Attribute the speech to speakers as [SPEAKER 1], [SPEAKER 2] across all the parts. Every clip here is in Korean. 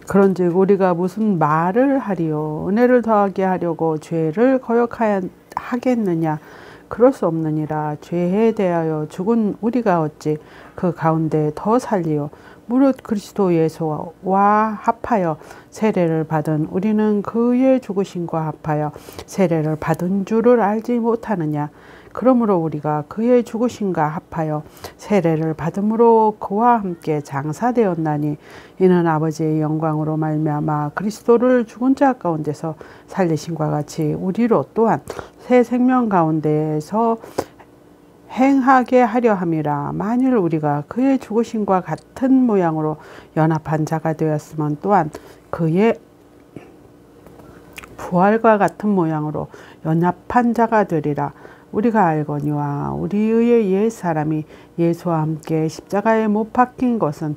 [SPEAKER 1] 그런즉 우리가 무슨 말을 하리요? 은혜를 더하게 하려고 죄를 거역하겠느냐? 그럴 수 없느니라. 죄에 대하여 죽은 우리가 어찌 그 가운데 더 살리요? 무릇 그리스도 예수와 합하여 세례를 받은 우리는 그의 죽으심과 합하여 세례를 받은 줄을 알지 못하느냐? 그러므로 우리가 그의 죽으심과 합하여 세례를 받음으로 그와 함께 장사되었나니 이는 아버지의 영광으로 말미암아 그리스도를 죽은 자 가운데서 살리심과 같이 우리로 또한 새 생명 가운데에서 행하게 하려 함이라. 만일 우리가 그의 죽으심과 같은 모양으로 연합한 자가 되었으면 또한 그의 부활과 같은 모양으로 연합한 자가 되리라. 우리가 알거니와 우리의 옛 사람이 예수와 함께 십자가에 못 박힌 것은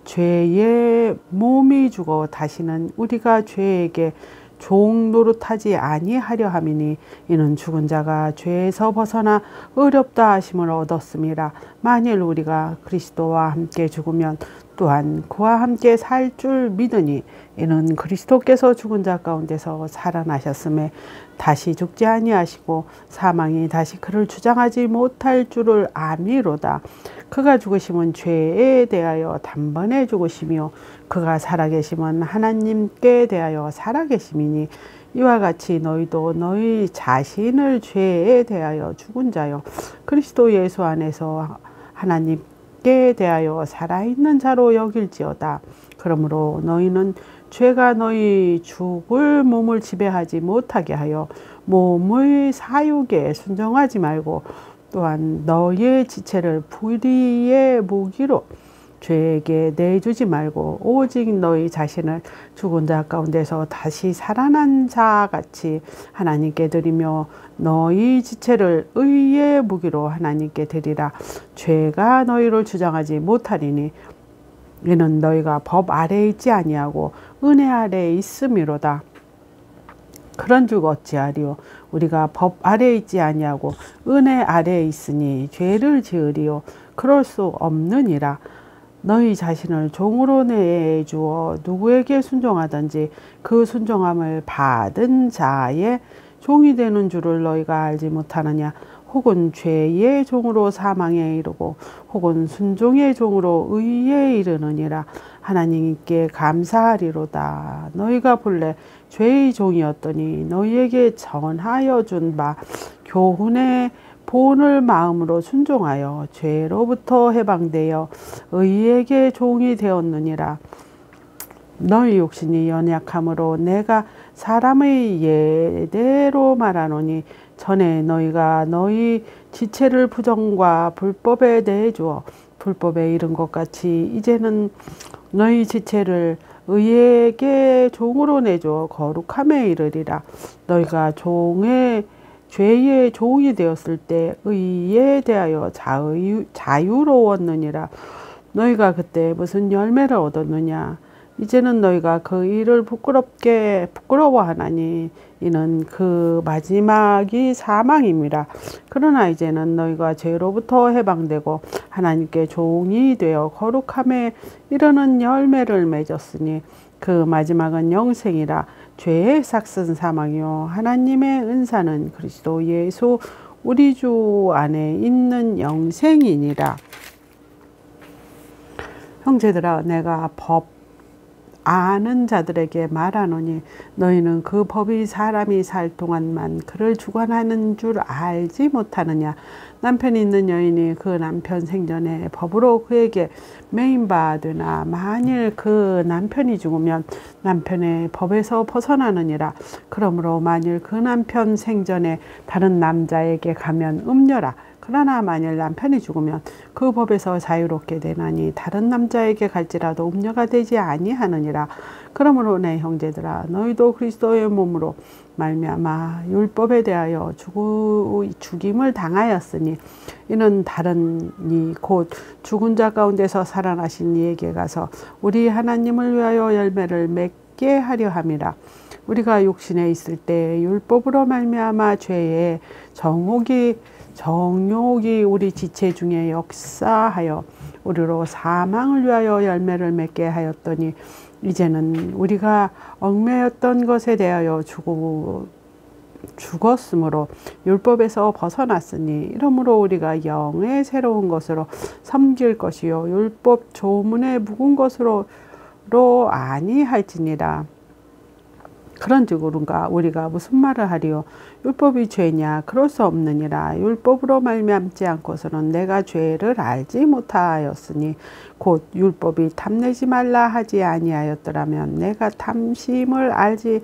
[SPEAKER 1] 죄의 몸이 죽어 다시는 우리가 죄에게 종 노릇하지 아니하려 함이니 이는 죽은 자가 죄에서 벗어나 의롭다 하심을 얻었음이라. 만일 우리가 그리스도와 함께 죽으면 또한 그와 함께 살 줄 믿으니 이는 그리스도께서 죽은 자 가운데서 살아나셨음에 다시 죽지 아니하시고 사망이 다시 그를 주장하지 못할 줄을 아미로다. 그가 죽으심은 죄에 대하여 단번에 죽으시며 그가 살아계심은 하나님께 대하여 살아계심이니 이와 같이 너희도 너희 자신을 죄에 대하여 죽은 자요 그리스도 예수 안에서 하나님께 대하여 살아있는 자로 여길지어다. 그러므로 너희는 죄가 너희 죽을 몸을 지배하지 못하게 하여 몸의 사육에 순종하지 말고 또한 너희의 지체를 불의의 무기로 죄에게 내주지 말고 오직 너희 자신을 죽은 자 가운데서 다시 살아난 자같이 하나님께 드리며 너희 지체를 의의 무기로 하나님께 드리라. 죄가 너희를 주장하지 못하리니 이는 너희가 법 아래에 있지 아니하고 은혜 아래에 있음이로다. 그런즉 어찌하리요? 우리가 법 아래에 있지 아니하고 은혜 아래에 있으니 죄를 지으리요? 그럴 수 없느니라. 너희 자신을 종으로 내주어 누구에게 순종하든지 그 순종함을 받은 자의 종이 되는 줄을 너희가 알지 못하느냐? 혹은 죄의 종으로 사망에 이르고 혹은 순종의 종으로 의에 이르느니라. 하나님께 감사하리로다. 너희가 본래 죄의 종이었더니 너희에게 전하여 준 바 교훈의 본을 마음으로 순종하여 죄로부터 해방되어 의에게 종이 되었느니라. 너희 욕심이 연약함으로 내가 사람의 예대로 말하노니 전에 너희가 너희 지체를 부정과 불법에 내주어 불법에 이른 것 같이 이제는 너희 지체를 의에게 종으로 내주어 거룩함에 이르리라. 너희가 죄의 종이 되었을 때 의에 대하여 자유로웠느니라. 너희가 그때 무슨 열매를 얻었느냐? 이제는 너희가 그 일을 부끄러워하나니 이는 그 마지막이 사망임이라. 그러나 이제는 너희가 죄로부터 해방되고 하나님께 종이 되어 거룩함에 이르는 열매를 맺었으니 그 마지막은 영생이라. 죄의 삭은 사망이요 하나님의 은사는 그리스도 예수 우리 주 안에 있는 영생이니라. 형제들아, 내가 법 아는 자들에게 말하노니 너희는 그 법이 사람이 살 동안만 그를 주관하는 줄 알지 못하느냐? 남편이 있는 여인이 그 남편 생전에 법으로 그에게 매인바 되나 만일 그 남편이 죽으면 남편의 법에서 벗어나느니라. 그러므로 만일 그 남편 생전에 다른 남자에게 가면 음녀라. 그러나 만일 남편이 죽으면 그 법에서 자유롭게 되나니 다른 남자에게 갈지라도 음녀가 되지 아니하느니라. 그러므로 내 형제들아, 너희도 그리스도의 몸으로 말미암아 율법에 대하여 죽임을 당하였으니 이는 다른 이 곧 죽은 자 가운데서 살아나신 이에게 가서 우리 하나님을 위하여 열매를 맺게 하려 함이라. 우리가 육신에 있을 때 율법으로 말미암아 죄의 정욕이 우리 지체 중에 역사하여 우리로 사망을 위하여 열매를 맺게 하였더니 이제는 우리가 얽매였던 것에 대하여 죽었으므로 율법에서 벗어났으니 이러므로 우리가 영의 새로운 것으로 섬길 것이요 율법 조문에 묵은 것으로 아니할지니라. 그런즉 우리가 무슨 말을 하리요? 율법이 죄냐? 그럴 수 없느니라. 율법으로 말미암지 않고서는 내가 죄를 알지 못하였으니 곧 율법이 탐내지 말라 하지 아니하였더라면 내가 탐심을 알지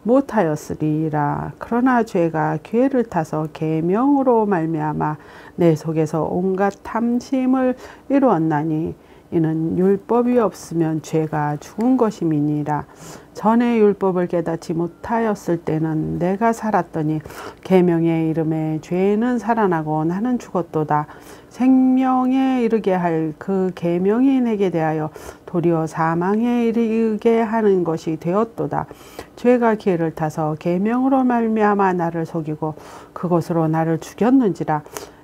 [SPEAKER 1] 못하였으리라. 그러나 죄가 기회를 타서 계명으로 말미암아 내 속에서 온갖 탐심을 이루었나니 이는 율법이 없으면 죄가 죽은 것임이니라. 전에 율법을 깨닫지 못하였을 때는 내가 살았더니 계명의 이름에 죄는 살아나고 나는 죽었도다. 생명에 이르게 할 그 계명이 내게 대하여 도리어 사망에 이르게 하는 것이 되었도다. 죄가 기회를 타서 계명으로 말미암아 나를 속이고 그것으로 나를 죽였는지라.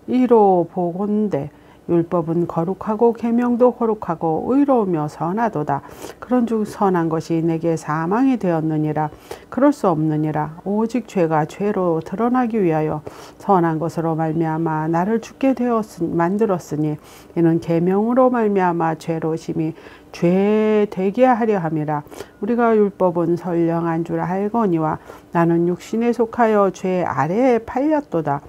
[SPEAKER 1] 이로 보건대 율법은 거룩하고 계명도 거룩하고 의로우며 선하도다. 그런즉 선한 것이 내게 사망이 되었느니라. 그럴 수 없느니라. 오직 죄가 죄로 드러나기 위하여 선한 것으로 말미암아 나를 죽게 만들었으니 이는 계명으로 말미암아 죄로 심히 죄 되게 하려 함이라. 우리가 율법은 선량한 줄 알거니와 나는 육신에 속하여 죄 아래에 팔렸도다.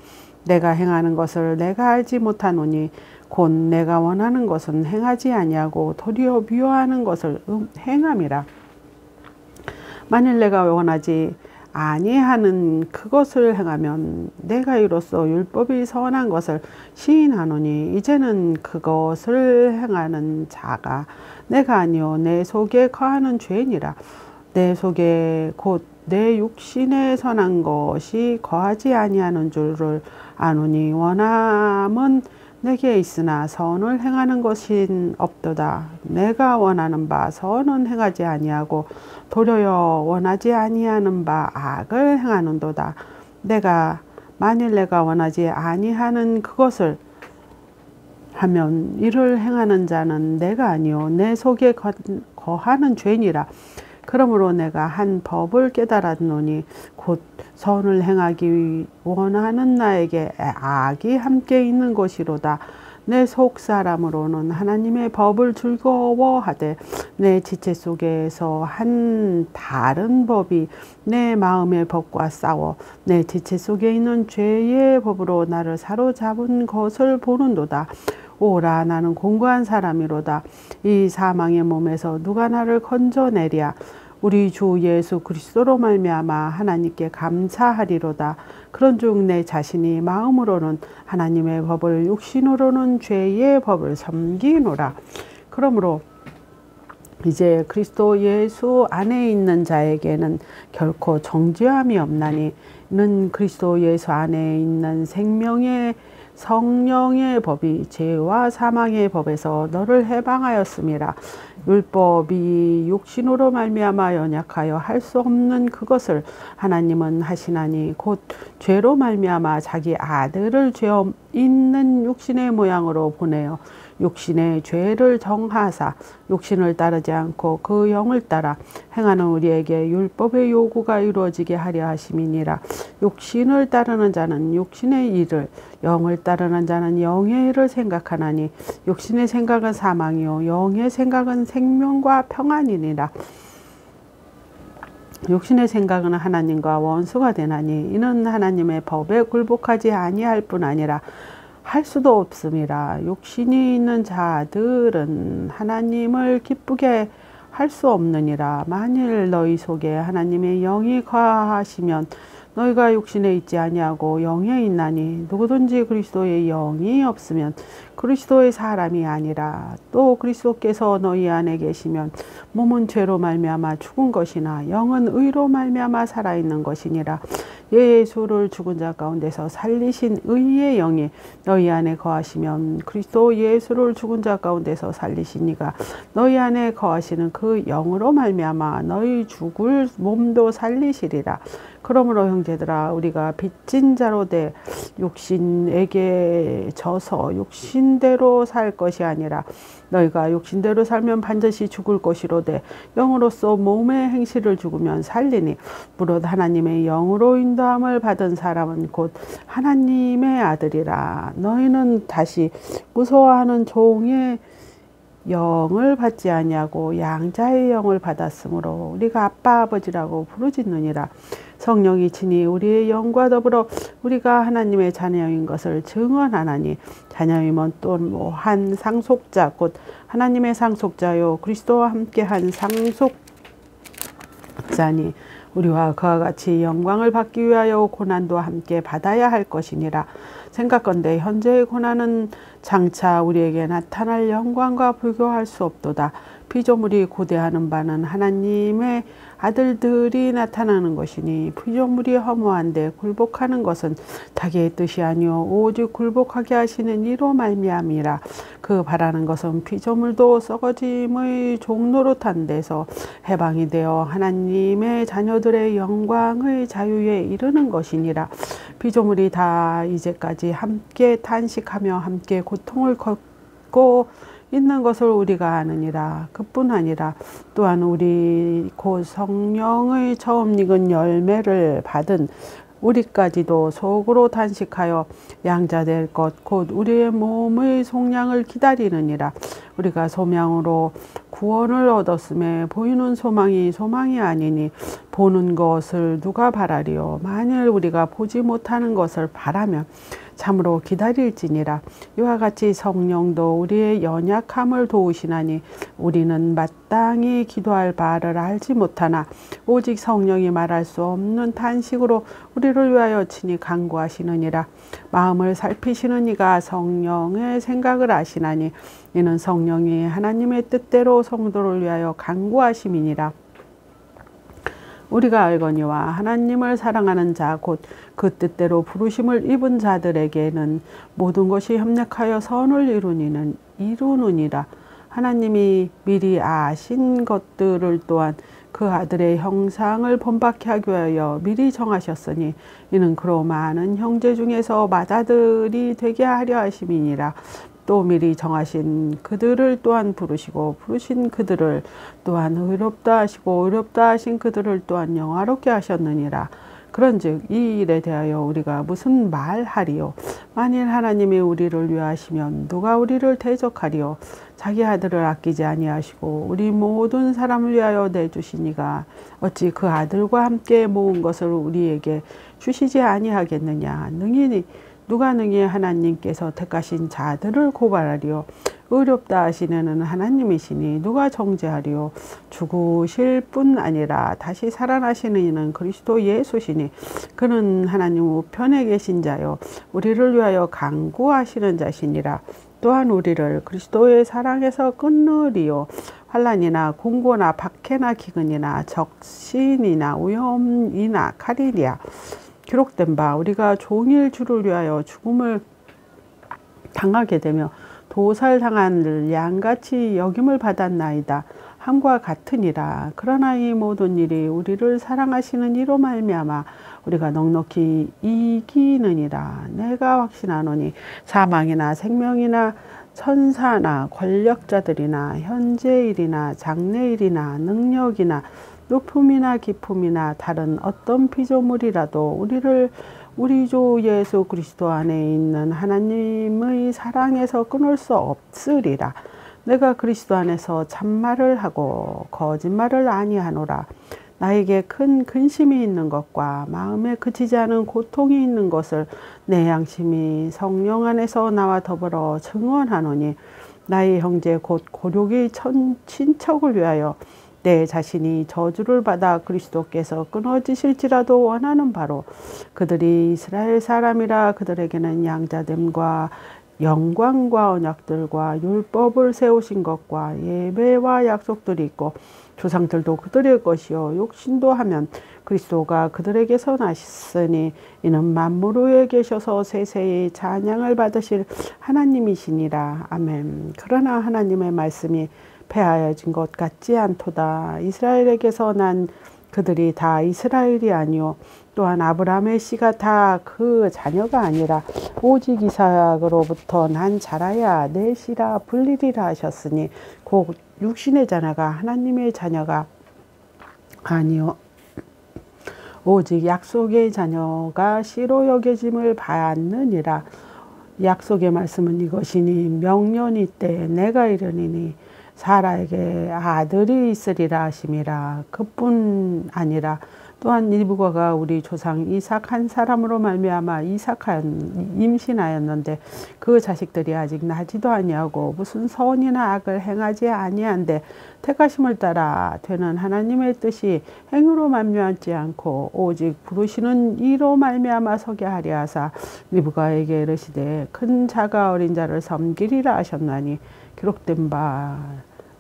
[SPEAKER 1] 내가 행하는 것을 내가 알지 못하노니 곧 내가 원하는 것은 행하지 아니하고 도리어 미워하는 것을 행함이라. 만일 내가 원하지 아니하는 그것을 행하면 내가 이로써 율법이 선한 것을 시인하노니 이제는 그것을 행하는 자가 내가 아니요 내 속에 거하는 죄니라. 내 속에 곧 내 육신에 선한 것이 거하지 아니하는 줄을 아노니 원함은 내게 있으나 선을 행하는 것은 없도다. 내가 원하는 바 선은 행하지 아니하고 도리어 원하지 아니하는 바 악을 행하는도다. 만일 내가 원하지 아니하는 그것을 하면 이를 행하는 자는 내가 아니요 내 속에 거하는 죄니라. 그러므로 내가 한 법을 깨달았노니 곧 선을 행하기 원하는 나에게 악이 함께 있는 것이로다. 내 속 사람으로는 하나님의 법을 즐거워하되 내 지체 속에서 한 다른 법이 내 마음의 법과 싸워 내 지체 속에 있는 죄의 법으로 나를 사로잡은 것을 보는도다. 오라 나는 공고한 사람이로다. 이 사망의 몸에서 누가 나를 건져내랴. 우리 주 예수 그리스도로 말미암아 하나님께 감사하리로다. 그런즉 내 자신이 마음으로는 하나님의 법을 육신으로는 죄의 법을 섬기노라. 그러므로 이제 그리스도 예수 안에 있는 자에게는 결코 정죄함이 없나니 이는 그리스도 예수 안에 있는 생명의 성령의 법이 죄와 사망의 법에서 너를 해방하였음이라. 율법이 육신으로 말미암아 연약하여 할 수 없는 그것을 하나님은 하시나니 곧 죄로 말미암아 자기 아들을 죄 있는 육신의 모양으로 보내어 육신의 죄를 정하사 육신을 따르지 않고 그 영을 따라 행하는 우리에게 율법의 요구가 이루어지게 하려 하심이니라. 육신을 따르는 자는 육신의 일을, 영을 따르는 자는 영의 일을 생각하나니 육신의 생각은 사망이요 영의 생각은 생명과 평안이니라. 육신의 생각은 하나님과 원수가 되나니 이는 하나님의 법에 굴복하지 아니할 뿐 아니라 할 수도 없음이라. 육신이 있는 자들은 하나님을 기쁘게 할 수 없느니라. 만일 너희 속에 하나님의 영이 거하시면 너희가 육신에 있지 아니하고 영에 있나니 누구든지 그리스도의 영이 없으면 그리스도의 사람이 아니라. 또 그리스도께서 너희 안에 계시면 몸은 죄로 말미암아 죽은 것이나 영은 의로 말미암아 살아있는 것이니라. 예수를 죽은 자 가운데서 살리신 의의 영이 너희 안에 거하시면 그리스도 예수를 죽은 자 가운데서 살리신 이가 너희 안에 거하시는 그 영으로 말미암아 너희 죽을 몸도 살리시리라. 그러므로 형제들아 우리가 빚진 자로 돼 육신에게 져서 육신 육신대로 살 것이 아니라 너희가 육신대로 살면 반드시 죽을 것이로되 영으로서 몸의 행실을 죽으면 살리니 무릇 하나님의 영으로 인도함을 받은 사람은 곧 하나님의 아들이라. 너희는 다시 무서워하는 종의 영을 받지 아니하고 양자의 영을 받았으므로 우리가 아빠 아버지라고 부르짖느니라. 성령이 친히 우리의 영과 더불어 우리가 하나님의 자녀인 것을 증언하나니 자녀임은 또 한 상속자 곧 하나님의 상속자요 그리스도와 함께한 상속자니 우리와 그와 같이 영광을 받기 위하여 고난도 함께 받아야 할 것이니라. 생각건대 현재의 고난은 장차 우리에게 나타날 영광과 불교할 수 없도다. 피조물이 고대하는 바는 하나님의 아들들이 나타나는 것이니 피조물이 허무한데 굴복하는 것은 자기의 뜻이 아니요 오직 굴복하게 하시는 이로 말미암이라. 그 바라는 것은 피조물도 썩어짐의 종노릇한 데서 해방이 되어 하나님의 자녀들의 영광의 자유에 이르는 것이니라. 피조물이 다 이제까지 함께 탄식하며 함께 고통을 겪고 있는 것을 우리가 아느니라. 그뿐 아니라 또한 우리 곧 성령의 처음 익은 열매를 받은 우리까지도 속으로 단식하여 양자될 것 곧 우리의 몸의 속량을 기다리느니라. 우리가 소망으로 구원을 얻었음에 보이는 소망이 소망이 아니니 보는 것을 누가 바라리요. 만일 우리가 보지 못하는 것을 바라면 참으로 기다릴지니라. 이와 같이 성령도 우리의 연약함을 도우시나니 우리는 마땅히 기도할 바를 알지 못하나 오직 성령이 말할 수 없는 탄식으로 우리를 위하여 친히 간구하시느니라. 마음을 살피시는 이가 성령의 생각을 아시나니 이는 성령이 하나님의 뜻대로 성도를 위하여 간구하심이니라. 우리가 알거니와 하나님을 사랑하는 자 곧 그 뜻대로 부르심을 입은 자들에게는 모든 것이 협력하여 선을 이루느니라. 하나님이 미리 아신 것들을 또한 그 아들의 형상을 본받게 하기 위하여 미리 정하셨으니 이는 그로 많은 형제 중에서 맏아들이 되게 하려 하심이니라. 또 미리 정하신 그들을 또한 부르시고 부르신 그들을 또한 의롭다 하시고 의롭다 하신 그들을 또한 영화롭게 하셨느니라. 그런즉 이 일에 대하여 우리가 무슨 말하리요? 만일 하나님이 우리를 위하시면 누가 우리를 대적하리요? 자기 아들을 아끼지 아니하시고 우리 모든 사람을 위하여 내주시니가 어찌 그 아들과 함께 모은 것을 우리에게 주시지 아니하겠느냐? 누가 능히 하나님께서 택하신 자들을 고발하리요? 의롭다 하시는 하나님이시니 누가 정죄하리요? 죽으실 뿐 아니라 다시 살아나시는 이는 그리스도 예수시니 그는 하나님 우편에 계신 자요 우리를 위하여 간구하시는 자시니라. 또한 우리를 그리스도의 사랑에서 끊으리요. 환난이나 공고나 박해나 기근이나 적신이나 위험이나 칼이랴. 기록된 바 우리가 종일 주를 위하여 죽음을 당하게 되며 도살당한 양같이 여김을 받았나이다. 함과 같으니라. 그러나 이 모든 일이 우리를 사랑하시는 이로 말미암아 우리가 넉넉히 이기느니라. 내가 확신하노니 사망이나 생명이나 천사나 권력자들이나 현재일이나 장래일이나 능력이나 높음이나 깊음이나 다른 어떤 피조물이라도 우리 주 예수 그리스도 안에 있는 하나님의 사랑에서 끊을 수 없으리라. 내가 그리스도 안에서 참말을 하고 거짓말을 아니하노라. 나에게 큰 근심이 있는 것과 마음에 그치지 않은 고통이 있는 것을 내 양심이 성령 안에서 나와 더불어 증언하노니 나의 형제 곧 고륙의 친척을 위하여 내 자신이 저주를 받아 그리스도께서 끊어지실지라도 원하는 바로 그들이 이스라엘 사람이라 그들에게는 양자됨과 영광과 언약들과 율법을 세우신 것과 예배와 약속들이 있고 조상들도 그들의 것이요 육신도 하면 그리스도가 그들에게서 나셨으니 이는 만물 위에 계셔서 세세히 찬양을 받으실 하나님이시니라. 아멘. 그러나 하나님의 말씀이 폐하여진 것 같지 않도다. 이스라엘에게서 난 그들이 다 이스라엘이 아니요 또한 아브라함의 씨가 다 그 자녀가 아니라 오직 이삭으로부터 난 자라야 내 씨라 불리리라 하셨으니 곧 육신의 자녀가 하나님의 자녀가 아니요 오직 약속의 자녀가 씨로 여겨짐을 받느니라. 약속의 말씀은 이것이니 명년이 때 내가 이르니니 사라에게 아들이 있으리라 하심이라. 그뿐 아니라 또한 리브가가 우리 조상 이삭 한 사람으로 말미암아 임신하였는데 그 자식들이 아직 나지도 아니하고 무슨 선이나 악을 행하지 아니한데 택하심을 따라 되는 하나님의 뜻이 행위로 말미암지 않고 오직 부르시는 이로 말미암아 서게 하려 하사 리브가에게 이르시되 큰 자가 어린 자를 섬기리라 하셨나니 기록된 바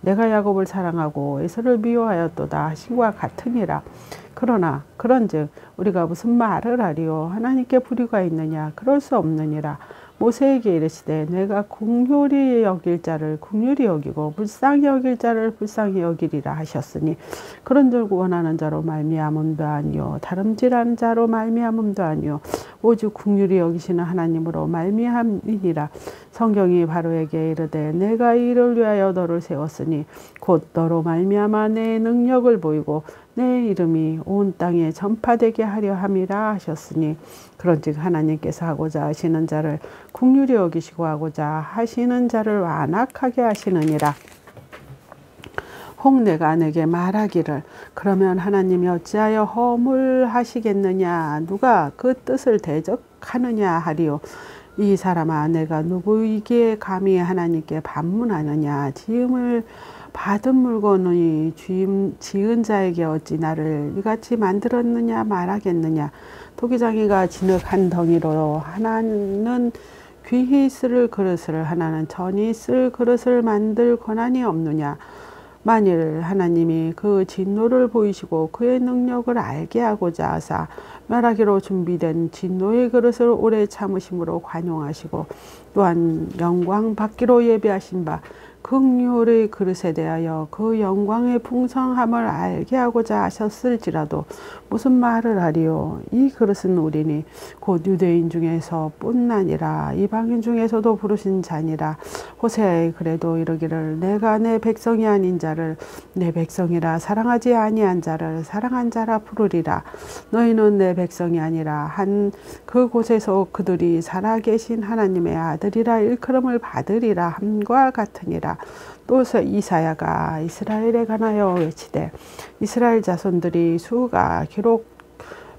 [SPEAKER 1] 내가 야곱을 사랑하고 에서를 미워하였도다 하신과 같으니라. 그러나 그런즉 우리가 무슨 말을 하리요 하나님께 불의가 있느냐 그럴 수 없느니라. 모세에게 이르시되 내가 긍휼히 여길 자를 긍휼히 여기고 불쌍히 여길 자를 불쌍히 여기리라 하셨으니 그런즉 원하는 자로 말미암음도 아니요 다름질하는 자로 말미암음도 아니요 오직 긍휼히 여기시는 하나님으로 말미암이니라. 성경이 바로에게 이르되 내가 이를 위하여 너를 세웠으니 곧 너로 말미암아 내 능력을 보이고 내 이름이 온 땅에 전파되게 하려 함이라 하셨으니 그런즉 하나님께서 하고자 하시는 자를 긍휼히 여기시고 하고자 하시는 자를 완악하게 하시느니라. 혹 내가 내게 말하기를 그러면 하나님이 어찌하여 허물하시겠느냐 누가 그 뜻을 대적하느냐 하리요. 이 사람아 내가 누구이기에 감히 하나님께 반문하느냐. 지음을 받은 물건이 지은 자에게 어찌 나를 이같이 만들었느냐 말하겠느냐. 토기장이가 진흙 한 덩이로 하나는 귀히 쓸 그릇을 하나는 전이 쓸 그릇을 만들 권한이 없느냐. 만일 하나님이 그 진노를 보이시고 그의 능력을 알게 하고자 하사 멸하기로 준비된 진노의 그릇을 오래 참으심으로 관용하시고 또한 영광 받기로 예비하신 바 긍휼의 그릇에 대하여 그 영광의 풍성함을 알게 하고자 하셨을지라도 무슨 말을 하리요. 이 그릇은 우리니 곧 유대인 중에서 뿐 아니라 이방인 중에서도 부르신 자니라. 호세아에 그래도 이르기를 내가 내 백성이 아닌 자를 내 백성이라 사랑하지 아니한 자를 사랑한 자라 부르리라. 너희는 내 백성이 아니라 한 그곳에서 그들이 살아계신 하나님의 아들이라 일컬음을 받으리라 함과 같으니라. 또 이사야가 이스라엘에 관하여 외치되 이스라엘 자손들이 수가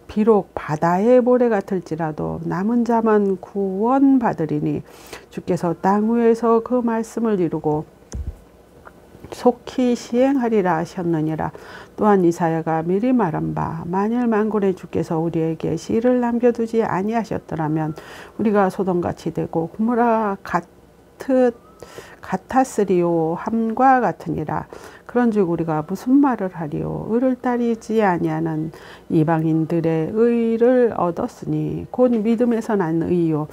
[SPEAKER 1] 비록 바다의 모래 같을지라도 남은 자만 구원받으리니 주께서 땅 위에서 그 말씀을 이루고 속히 시행하리라 하셨느니라. 또한 이사야가 미리 말한 바 만일 만군의 주께서 우리에게 씨를 남겨두지 아니하셨더라면 우리가 소돔같이 되고 고모라 같았으리요 함과 같으니라. 그런즉 우리가 무슨 말을 하리요. 의를 따르지 아니하는 이방인들의 의를 얻었으니 곧 믿음에서 난 의요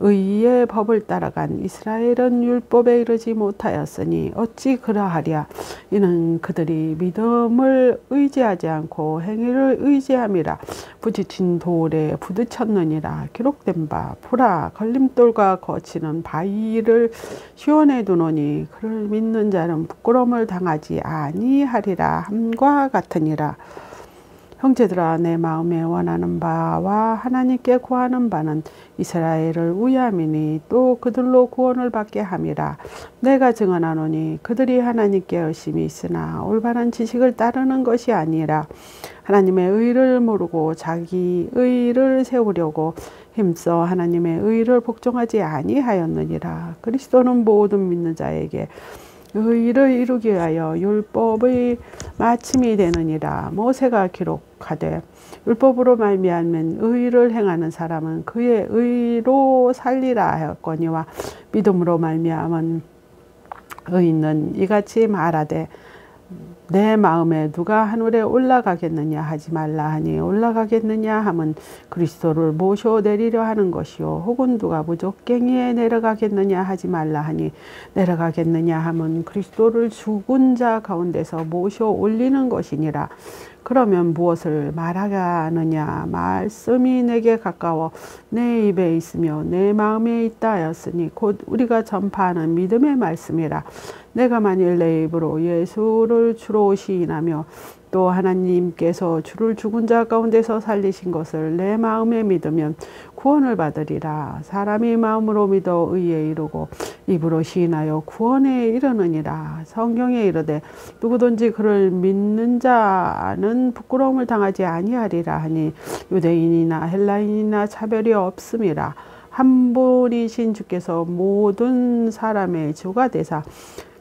[SPEAKER 1] 의의 법을 따라간 이스라엘은 율법에 이르지 못하였으니 어찌 그러하랴. 이는 그들이 믿음을 의지하지 않고 행위를 의지함이라. 부딪힌 돌에 부딪혔느니라. 기록된 바 보라 걸림돌과 거치는 바위를 시온에 두노니 그를 믿는 자는 부끄러움을 당하지 아니하리라 함과 같으니라. 형제들아 내 마음에 원하는 바와 하나님께 구하는 바는 이스라엘을 위함이니 또 그들로 구원을 받게 함이라. 내가 증언하노니 그들이 하나님께 열심히 있으나 올바른 지식을 따르는 것이 아니라 하나님의 의를 모르고 자기 의를 세우려고 힘써 하나님의 의를 복종하지 아니하였느니라. 그리스도는 모든 믿는 자에게 의를 이루기 위하여 율법의 마침이 되느니라. 모세가 기록하되 율법으로 말미암은 의를 행하는 사람은 그의 의로 살리라 하였거니와 믿음으로 말미암은 의인은 이같이 말하되 내 마음에 누가 하늘에 올라가겠느냐 하지 말라 하니 올라가겠느냐 함은 그리스도를 모셔 내리려 하는 것이요 혹은 누가 무적갱이에 내려가겠느냐 하지 말라 하니 내려가겠느냐 함은 그리스도를 죽은 자 가운데서 모셔 올리는 것이니라. 그러면 무엇을 말하느냐 말씀이 내게 가까워 내 입에 있으며 내 마음에 있다 하였으니 곧 우리가 전파하는 믿음의 말씀이라. 내가 만일 내 입으로 예수를 주로 시인하며 또 하나님께서 주를 죽은 자 가운데서 살리신 것을 내 마음에 믿으면 구원을 받으리라. 사람이 마음으로 믿어 의에 이르고 입으로 시인하여 구원에 이르느니라. 성경에 이르되 누구든지 그를 믿는 자는 부끄러움을 당하지 아니하리라 하니 유대인이나 헬라인이나 차별이 없음이라. 한 분이신 주께서 모든 사람의 주가 되사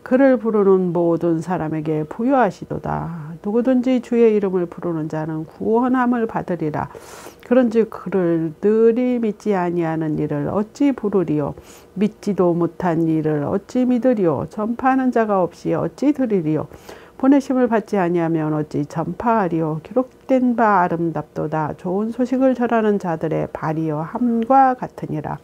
[SPEAKER 1] 그를 부르는 모든 사람에게 부여하시도다. 누구든지 주의 이름을 부르는 자는 구원함을 받으리라. 그런즉 그를 늘이 믿지 아니하는 일을 어찌 부르리요? 믿지도 못한 일을 어찌 믿으리요? 전파하는 자가 없이 어찌 들으리요? 보내심을 받지 아니하면 어찌 전파하리요? 기록된 바 아름답도다. 좋은 소식을 전하는 자들의 발이여 함과 같으니라.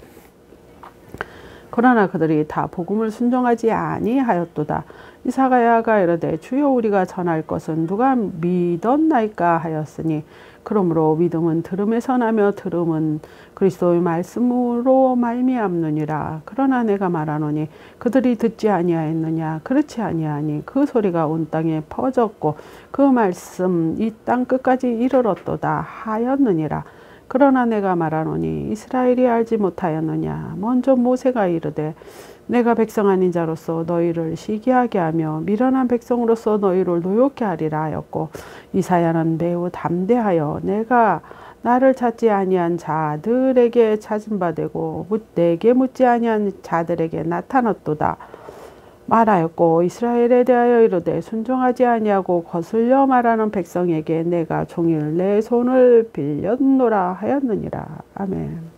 [SPEAKER 1] 그러나 그들이 다 복음을 순종하지 아니하였도다. 이사야가 이르되 주여 우리가 전할 것은 누가 믿었나이까 하였으니 그러므로 믿음은 들음에서 나며 들음은 그리스도의 말씀으로 말미암느니라. 그러나 내가 말하노니 그들이 듣지 아니하였느냐 그렇지 아니하니 그 소리가 온 땅에 퍼졌고 그 말씀 이 땅 끝까지 이르렀도다 하였느니라. 그러나 내가 말하노니 이스라엘이 알지 못하였느냐. 먼저 모세가 이르되 내가 백성 아닌 자로서 너희를 시기하게 하며 미련한 백성으로서 너희를 노엽게 하리라 하였고 이사야는 매우 담대하여 내가 나를 찾지 아니한 자들에게 찾은 바 되고 내게 묻지 아니한 자들에게 나타났도다 말하였고 이스라엘에 대하여 이르되 순종하지 아니하고 거슬려 말하는 백성에게 내가 종일 내 손을 빌렸노라 하였느니라. 아멘.